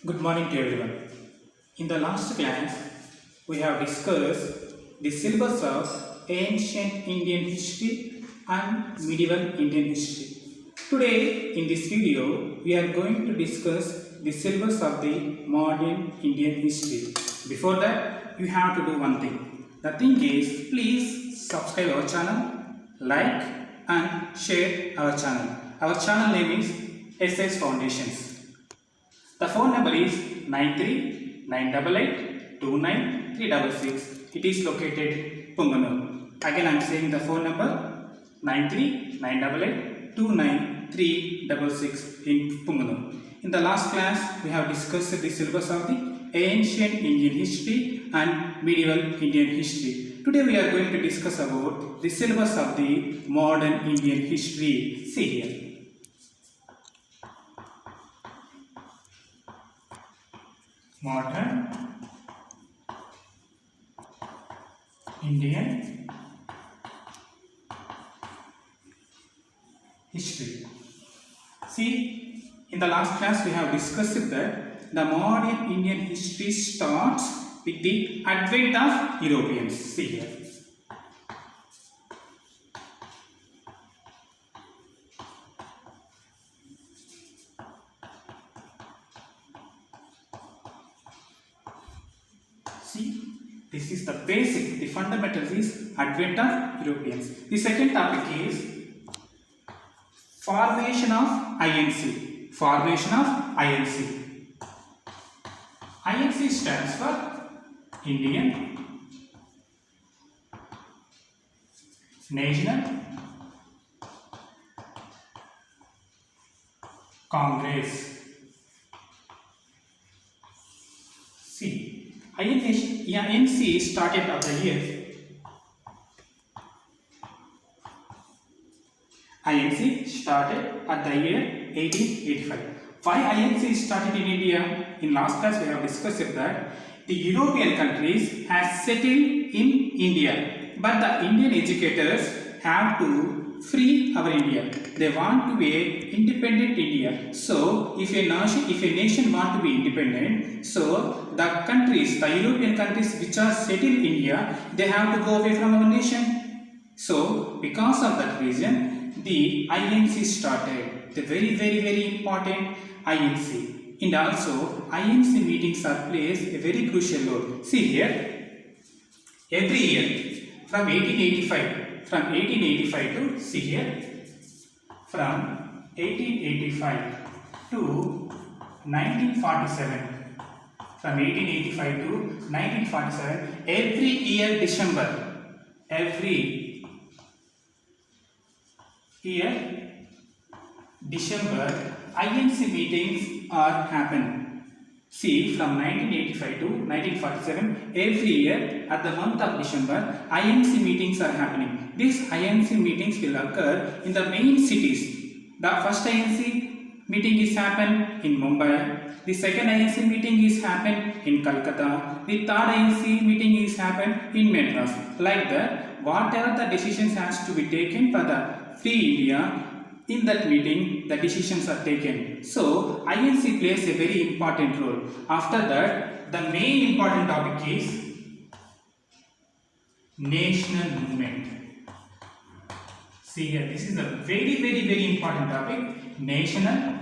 Good morning to everyone. In the last class, we have discussed the syllabus of ancient Indian history and medieval Indian history. Today, in this video, we are going to discuss the syllabus of the modern Indian history. Before that, you have to do one thing. The thing is, please subscribe our channel, like and share our channel. Our channel name is SS Foundations. The phone number is 93-988-29366. It is located Punganur. Again I am saying the phone number 93-988-29366 in Punganur. In the last class we have discussed the syllabus of the ancient Indian history and medieval Indian history. Today we are going to discuss about the syllabus of the modern Indian history. See here. Modern Indian history. See, in the last class we have discussed that the modern Indian history starts with the advent of Europeans. See here. See, this is the basic, the fundamentals is advent of Europeans. The second topic is formation of INC. Formation of INC. INC stands for Indian National Congress. See. INC started at the year INC started at the year 1885. Why INC started in India? In last class we have discussed that the European countries have settled in India, but the Indian educators have to free our India. They want to be independent India. So if a nation want to be independent, so the countries, the European countries which are settled in India, they have to go away from our nation. So because of that reason, the INC started. The very important INC. And also INC meetings are plays a very crucial role. See here, every year from 1885 to, see here, from 1885 to 1947. From 1885 to 1947, every year December, INC meetings are happen. See, from 1985 to 1947, every year at the month of December, INC meetings are happening. These INC meetings will occur in the main cities. The first INC meeting is happened in Mumbai. The second INC meeting is happened in Calcutta. The third INC meeting is happened in Madras. Like that, whatever the decisions has to be taken for the free India, in that meeting the decisions are taken. So INC plays a very important role. After that, the main important topic is national movement. See here, this is a very important topic. National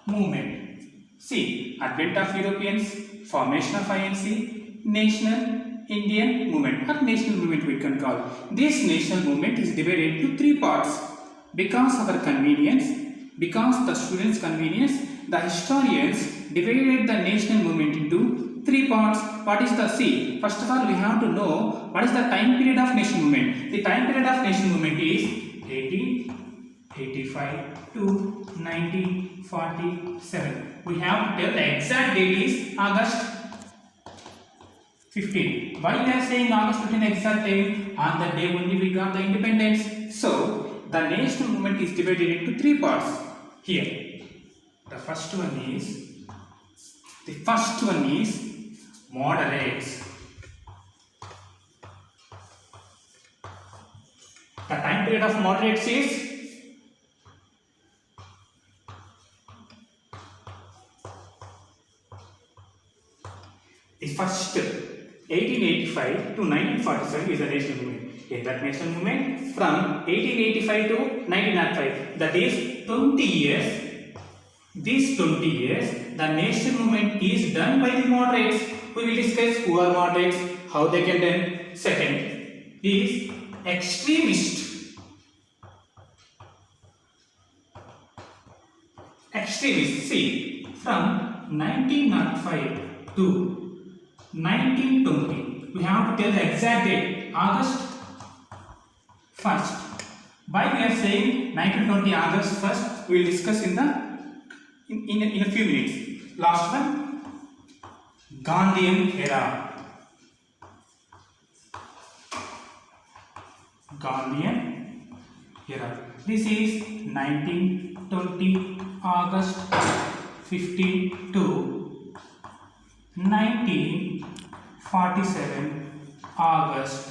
movement. See, advent of Europeans, formation of INC, national Indian movement or national movement we can call. This national movement is divided into three parts. Because of our convenience, because the students' convenience, the historians divided the national movement into three parts. What is the C? First of all, we have to know what is the time period of national movement. The time period of national movement is 1885 to 1947. We have to tell the exact date is August 15. Why we are saying August 15 exact time? On that day only we got the independence. So the national movement is divided into three parts. Here, the first one is moderates. The time period of moderates is The first 1885 to 1947 is a national movement. In that national movement from 1885 to 1905, that is 20 years. These 20 years, the national movement is done by the moderates. We will discuss who are moderates, how they can done. Second is extremist. Extremist. See, from 1905 to 1920, we have to tell the exact date, August 1st. Why we are saying 1920 August 1st? We will discuss in a few minutes. Last one, Gandhian era. Gandhian era. This is 1920 August 15 to 1947 August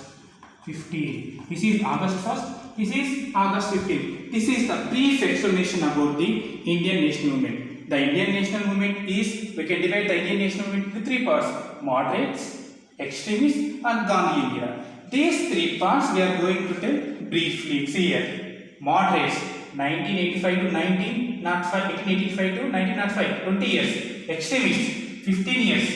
15. This is August 1st. This is August 15. This is the brief explanation about the Indian national movement. The Indian national movement is, we can divide the Indian national movement into three parts: moderates, extremists, and Gandhian era. These three parts we are going to tell briefly. See here, moderates 1985 to 1905, 1885 to 1905, 20 years. Extremists 15 years.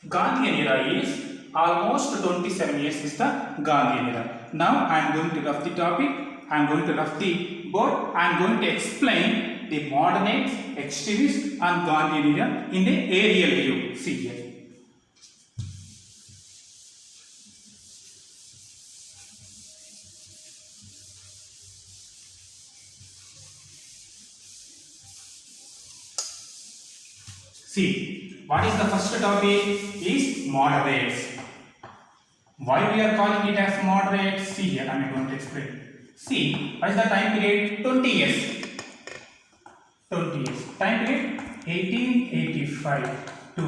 Gandhian era is almost 27 years is the Gandhian era. Now I am going to rough the topic, I am going to rough the board, I am going to explain the moderates, extremists and Gandhian era in the aerial view. See here. See, what is the first topic is moderates. Why we are calling it as moderates? See here, I am going to explain. See, what is the time period? 20 years. 20 years. Time period 1885 to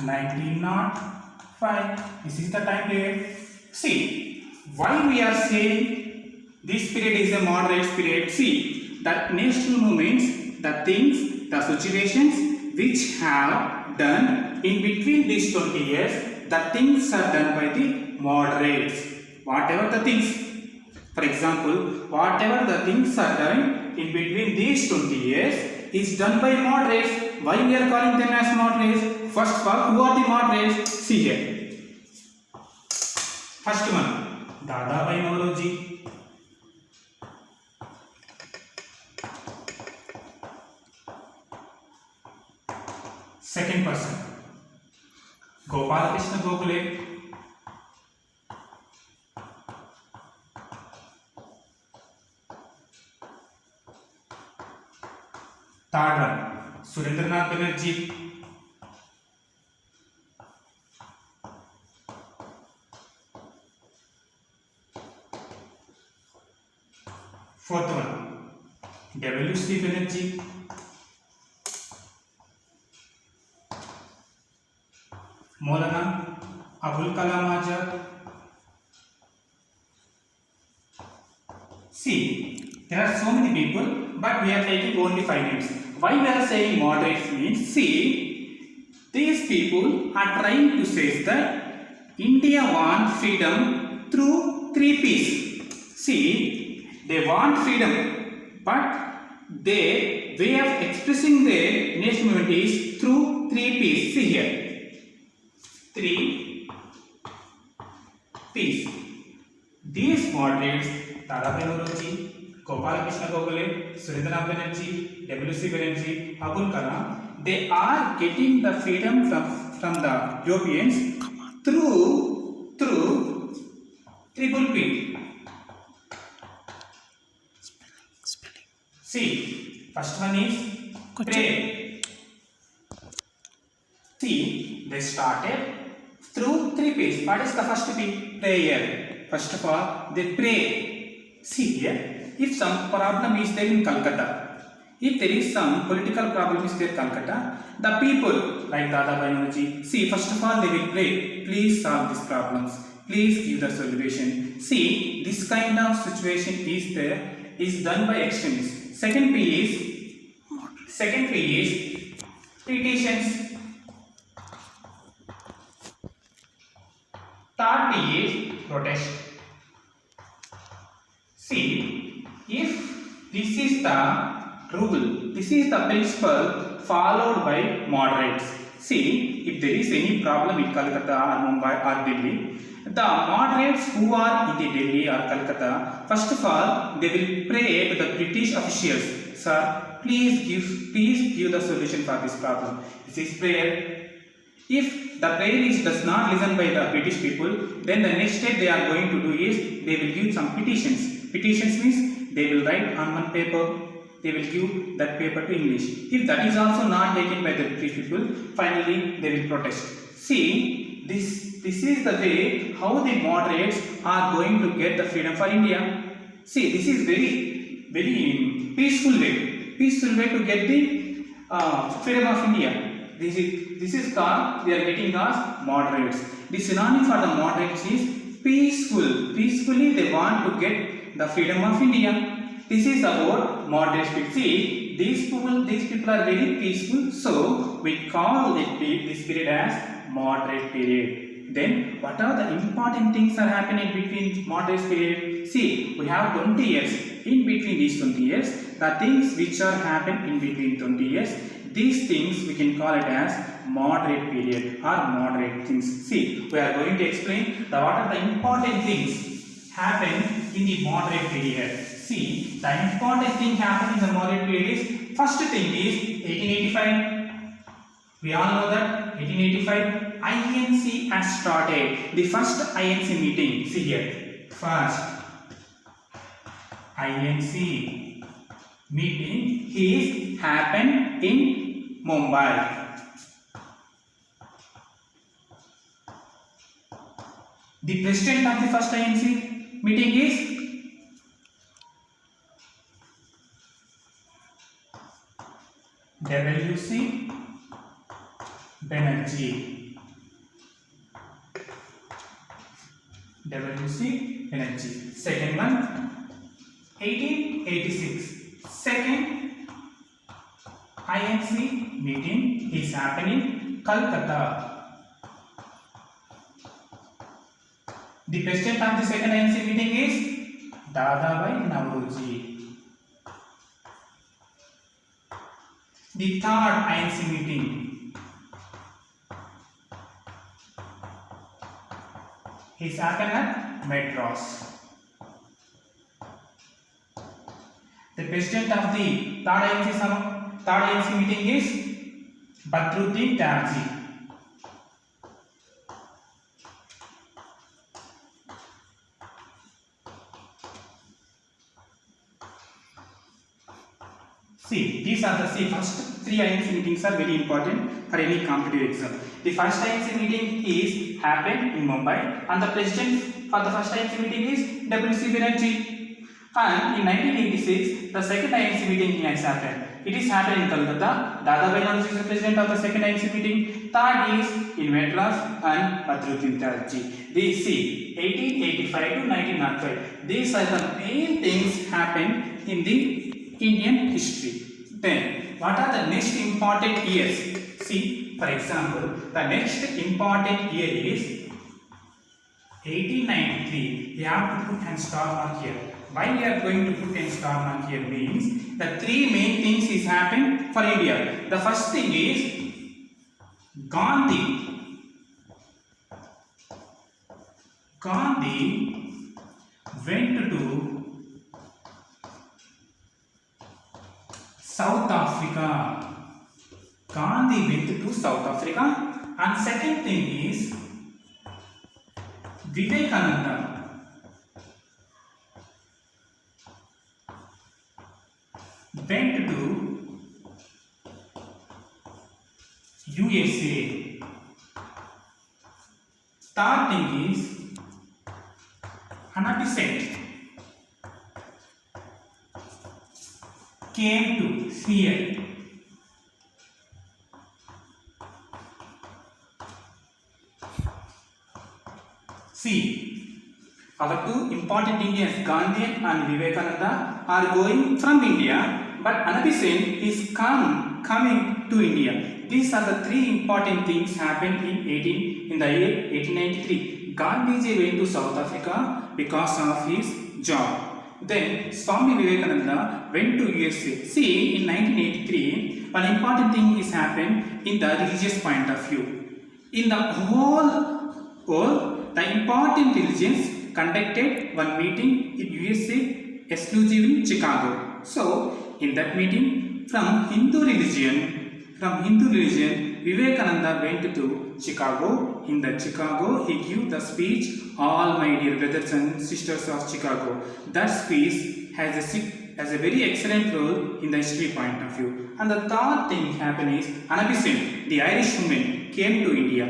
1905. This is the time period. See, why we are saying this period is a moderate period? See, that national movements, the things, the situations which have done in between these 20 years, the things are done by the moderates. Whatever the things, for example, whatever the things are done in between these 20 years is done by moderates. Why we are calling them as moderates? First of all, who are the moderates? See here. First one, Dadabhai Naoroji. Second person, Gopal Krishna Gokhale. Third one, Surendranath Banerjee. Fourth one, W.C. Banerjee. Maulana Abul Kalam Azad. See, there are so many people, but we are taking only 5 names. Why we are saying moderates means, see, these people are trying to say that India wants freedom through 3 P's. See, they want freedom, but their way of expressing their national movement is through 3 P's. See here. 3 P's. These moderates, Dadabhai Naoroji, Gopal Krishna Gokhale, Surendranath Banerjee, W.C. Banerjee, Abul Kalam, they are getting the freedom from the Europeans through triple P. See, first one is pray. See, they started through 3 P's. What is the first P? Prayer. First of all, they pray. See here, if some problem is there in Calcutta, if there is some political problem is there in Calcutta, the people like Dadabhai Naoroji, see, first of all they will pray, please solve these problems, please give the solution. See, this kind of situation is there, is done by extremists. Second P is petitions. Third P is protest. See, if this is the rule, this is the principle followed by moderates. See, if there is any problem in Calcutta or Mumbai or Delhi, the moderates who are in the Delhi or Calcutta, first of all, they will pray to the British officials, sir, please give the solution for this problem. This is prayer. If the prayer does not listen by the British people, then the next step they are going to do is they will give some petitions. Petitions means they will write on one paper, they will give that paper to English. If that is also not taken by the British people, finally they will protest. See, this is the way how the moderates are going to get the freedom for India. See, this is very peaceful way to get the freedom of India. This is called, we are getting as moderates. The synonym for the moderates is peaceful. Peacefully they want to get the freedom of India. This is about moderate people. See, these people are very peaceful, so we call this period as moderate period. Then what are the important things are happening between moderate period? See, we have 20 years. In between these 20 years, the things which are happened in between 20 years, these things we can call it as moderate period or moderate things. See, we are going to explain what are the important things happen in the moderate period. See, the important thing happened in the moderate period is, first thing is 1885. We all know that 1885 INC has started. The first INC meeting. See here, first INC meeting is happened in Mumbai. The president of the first INC meeting is W.C. Banerjee. Second one, 1886. Second INC meeting is happening in Calcutta. The president of the second INC meeting is Dadabhai Naoroji. The third INC meeting is happened at Madras. The president of the third INC meeting is Badruddin Darji. See, these are the first three INC meetings are very important for any competitive exam. The first INC meeting is happened in Mumbai, and the president for the first INC meeting is W.C. Banerjee. And in 1986, the second INC meeting has happened. It is happened in Calcutta. Dadabhai Naoroji is the president of the second INC meeting. Third is in Madras and Badruddin Darji. These 1885 to 1905. These are the main things happened in the Indian history. Then, what are the next important years? See, for example, the next important year is 1893. We have to put a star mark here. Why we are going to put a star mark here means the three main things is happened for India. The first thing is Gandhi went to South Africa. Gandhi went to South Africa. And second thing is Vivekananda went to USA. Third thing is Hannah Besant came to here. See, our two important Indians, Gandhi and Vivekananda, are going from India, but Hannah Besant is coming to India. These are the three important things happened in the year 1893. Gandhiji went to South Africa because of his job. Then Swami Vivekananda went to USA. See, in 1983, one important thing is happened in the religious point of view. In the whole world, the important religions conducted one meeting in USA, exclusive in Chicago. So, in that meeting, from Hindu religion, Vivekananda went to Chicago. In the Chicago, he gave the speech, "All my dear brothers and sisters of Chicago." That speech has a very excellent role in the history point of view. And the third thing happened is Anna Besant, the Irish woman, came to India.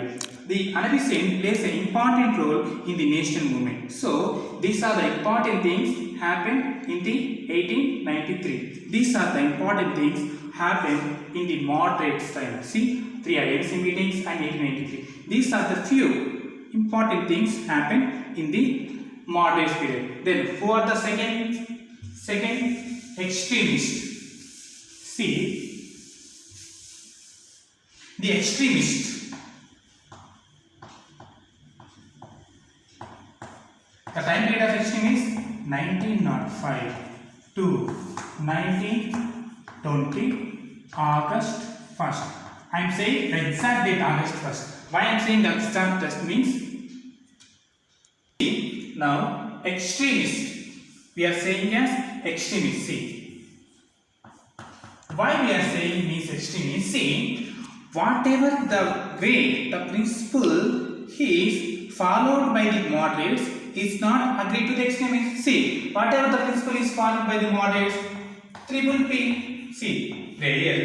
The Anna Besant plays an important role in the nation movement. So, these are the important things happened in the 1893. These are the important things happened in the moderate style. See, 3 INC meetings and 1893. These are the few important things happened in the moderate period. Then, who are the second extremists? See, the extremists. The time period of extremists 1905 to 1920 August 1st. I am saying the exact date August 1st. Why I am saying the exact date means, now extremist, we are saying as extremist. See, why we are saying means extremist? See, whatever the way, the principle is followed by the moderates is not agreed to the extremists. See, whatever the principle is followed by the moderates, triple P. See, prayer,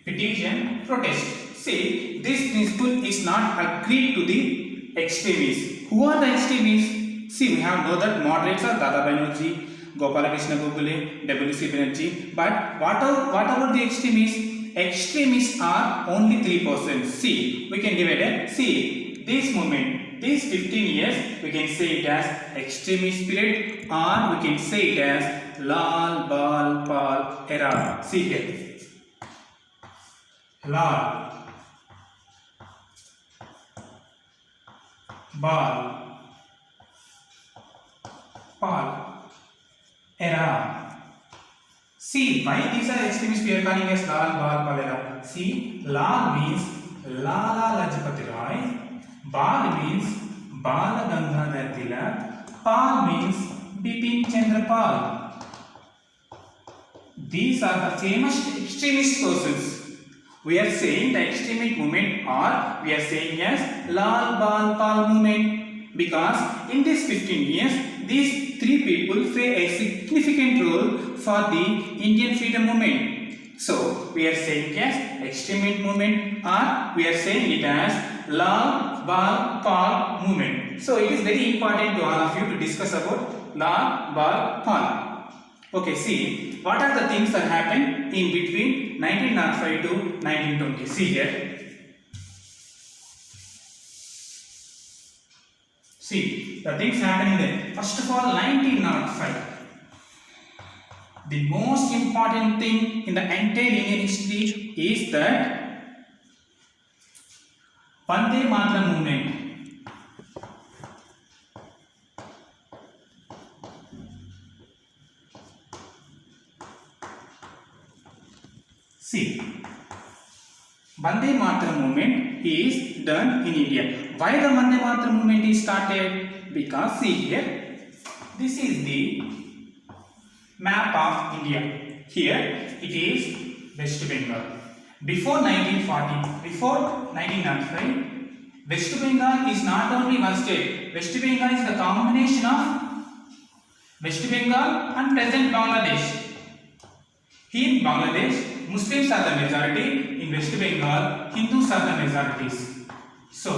petition, protest. See, this principle is not agreed to the extremists. Who are the extremists? See, we have know that moderates are Dada Banerjee, Gopalakrishna Gokhale, W.C. Banerjee. But what about the extremists? Extremists are only 3%. See, we can divide it. See, this movement, these 15 years, we can say it as extremist period, or we can say it as Lal Bal Pal era. See here, Lal Bal Pal era. See, why these are extremists we are calling as Lal Bal Pal era? See, Lal means Lala Lajpati Rai, Bal means Bala Gangadhar Tilak, Pal means Bipin Chandra Pal. These are the famous extremist persons. We are saying the extremist movement, or we are saying as Lal Bal Pal movement, because in these 15 years, these three people play a significant role for the Indian freedom movement. So, we are saying as extremist movement, or we are saying it as Lal Bal Pal movement. So, it is very important to all of you to discuss about Lal Bal Pal. Okay, see, what are the things that happened in between 1905 to 1920? See here. See, the things happening there. First of all, 1905. The most important thing in the entire Indian history is that Vande Mataram movement. See, Vande Mataram movement is done in India. Why the Vande Mataram movement is started? Because see here, this is the map of India. Here it is West Bengal. Before 1905, West Bengal is not only one state. West Bengal is the combination of West Bengal and present Bangladesh. Here in Bangladesh, Muslims are the majority. In West Bengal, Hindus are the majorities. So,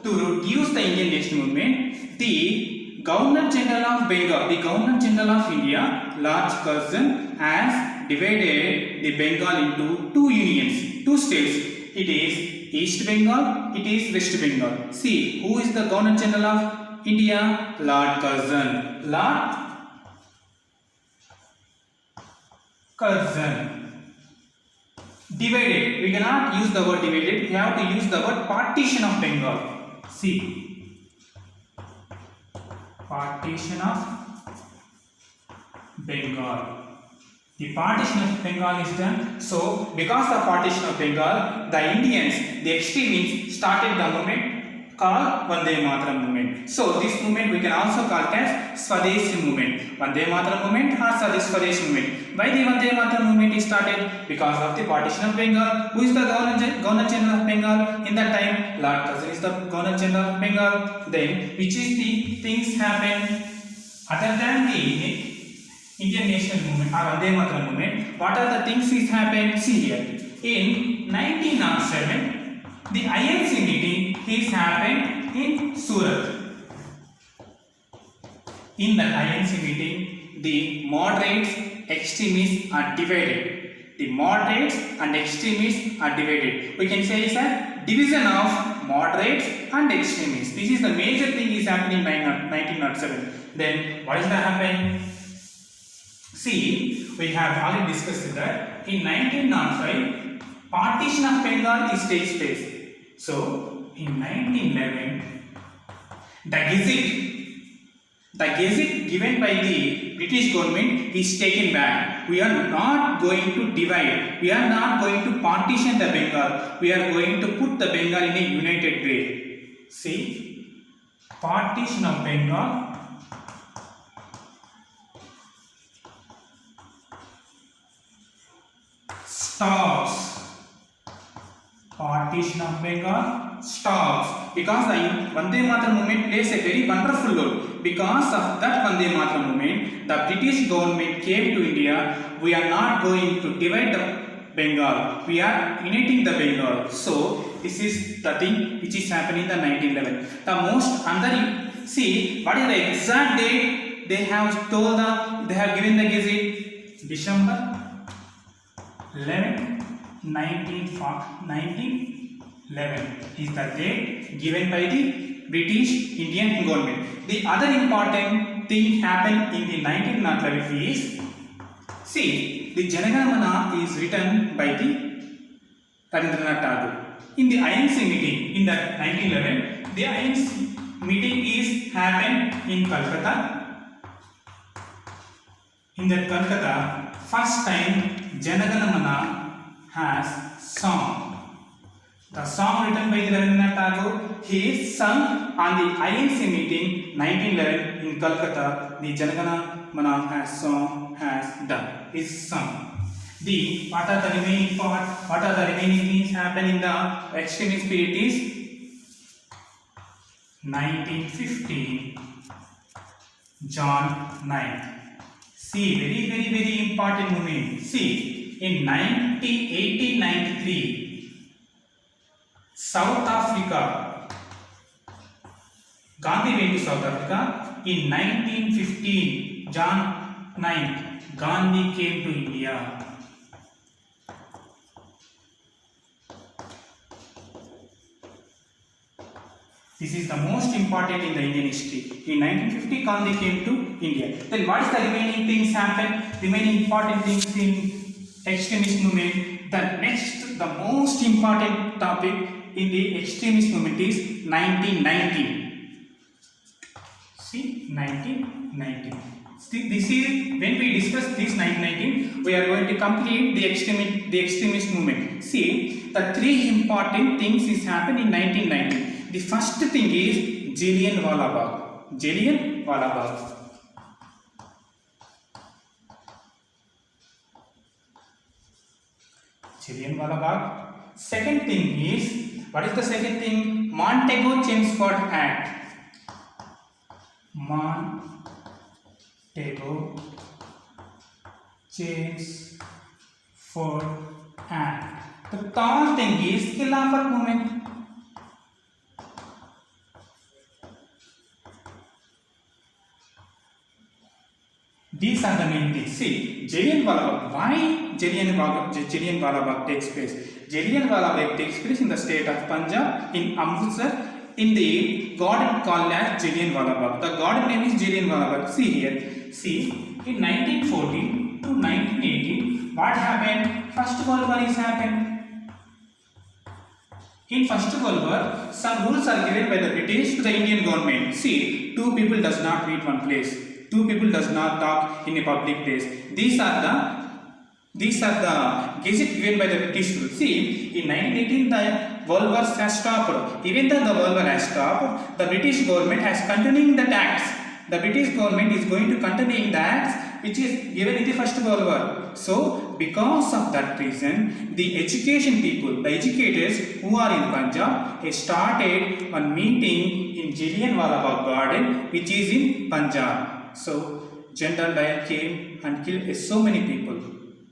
to reduce the Indian national movement, the Governor General of Bengal, the Governor General of India, Lord Curzon, has divided the Bengal into two unions, two states. It is East Bengal, it is West Bengal. See, who is the Governor General of India? Lord Curzon. Lord Curzon. Divided. We cannot use the word divided. We have to use the word partition of Bengal. See, Partition of Bengal. The partition of Bengal is done. So, because of partition of Bengal, the Indians, the extremists, started the movement called Vande Mataram movement. So, this movement we can also call as Swadeshi movement. Vande Mataram movement or Swadeshi movement. Why the Vande Mataram movement is started? Because of the partition of Bengal. Who is the Governor General of Bengal in that time? Lord Curzon is the Governor General of Bengal. Then, which is the things happen other than the Indian national movement or Vande Mataram movement? What are the things which happened? See here. In 1907, the INC meeting is happened in Surat. In the INC meeting, the moderates, extremists are divided. The moderates and extremists are divided. We can say it's a division of moderates and extremists. This is the major thing is happening in 1907. Then what is that happening? See, we have already discussed that in 1905, partition of Bengal takes place. So, in 1911, the gazette given by the British government is taken back. We are not going to divide. We are not going to partition the Bengal. We are going to put the Bengal in a united way. See, partition of Bengal stops. Partition of Bengal stops because the Vande Mataram movement plays a very wonderful role. Because of that Vande Mataram movement, the British government came to India. We are not going to divide the Bengal. We are uniting the Bengal. So this is the thing which is happening in the 1911. The most under see what is the exact date they have told they have given the gazette? December 11, 1911 is the date given by the British Indian government. The other important thing happened in the 1911 is, see, the Janaganamana is written by the Rabindranath Tagore. In the INC meeting in the 1911, the INC meeting is happened in Calcutta. In that Calcutta, first time Janaganamana has sung. The song written by Rabindranath Tagore, he is sung on the INC meeting 1911 in Calcutta. The Janaganamana has song has done is sung. The what are the remaining part? What are the remaining things happen in the extremist period is 1915 John 9th. See, very important moment. See, in 1893, South Africa, Gandhi went to South Africa. In 1915, John 9th, Gandhi came to India. This is the most important in the Indian history. In 1950, Gandhi came to India. Then what is the remaining things happen? Remaining important things in extremist movement. The most important topic in the extremist movement is 1919. See, 1919. See, this is when we discuss this 1919, we are going to complete the extremist movement. See, the three important things is happened in 1919. The first thing is Jallianwala Bagh. Jallianwala Bagh. Jallianwala Bagh. Second thing is, what is the second thing? Montego-Chelmsford Act. Montego-Chelmsford Act. The third thing is Khilafat movement. These are the main things. See, Jallianwala Bagh. Why Jallianwala Bagh takes place? Jallianwala Bagh takes place in the state of Punjab, in Amritsar, in the garden called as Jallianwala Bagh. The garden name is Jallianwala Bagh. See here. See, in 1914 to 1918, what happened? First World War is happened. In First World War, some rules are given by the British to the Indian government. See, two people does not meet one place. Two people does not talk in a public place. These are the gazette given by the British rule. See, in 1918 the World War has stopped. Even though the World War has stopped, the British government has continuing the acts. The British government is going to continue the acts which is given in the First World War. So, because of that reason, the education people, the educators who are in Punjab, they started one meeting in Jallianwala Bagh Garden, which is in Punjab. So, General Dyer came and killed so many people.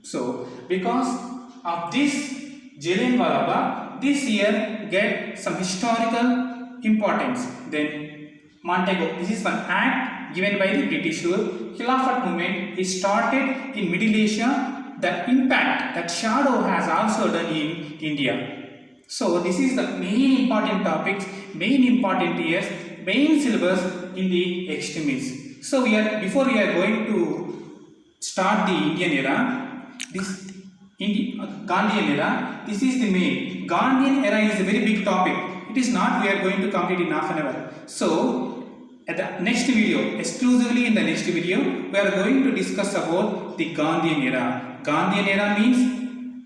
So, because of this Jallianwala Bagh, this year get some historical importance. Then Montego, this is one act given by the British rule. Khilafat movement is started in Middle Asia. The impact, that shadow has also done in India. So this is the main important topics, main important years, main syllabus in the extremism. So before we are going to start the Indian era, this Gandhian era, this is the main. Gandhian era is a very big topic. It is not we are going to complete in half an hour. So at the next video, exclusively in the next video, we are going to discuss about the Gandhian era. Gandhian era means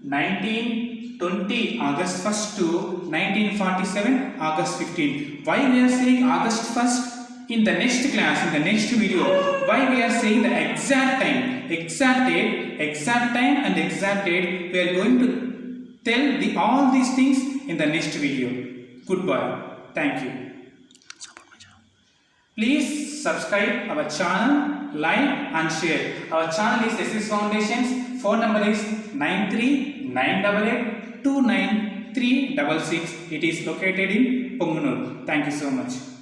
1920 August 1st to 1947 August 15. Why we are saying August 1st? In the next class, in the next video, why we are saying the exact time, exact date, exact time and exact date, we are going to tell all these things in the next video. Goodbye. Thank you. Please subscribe our channel, like and share. Our channel is SS Foundations. Phone number is 9398829366. It is located in Punganur. Thank you so much.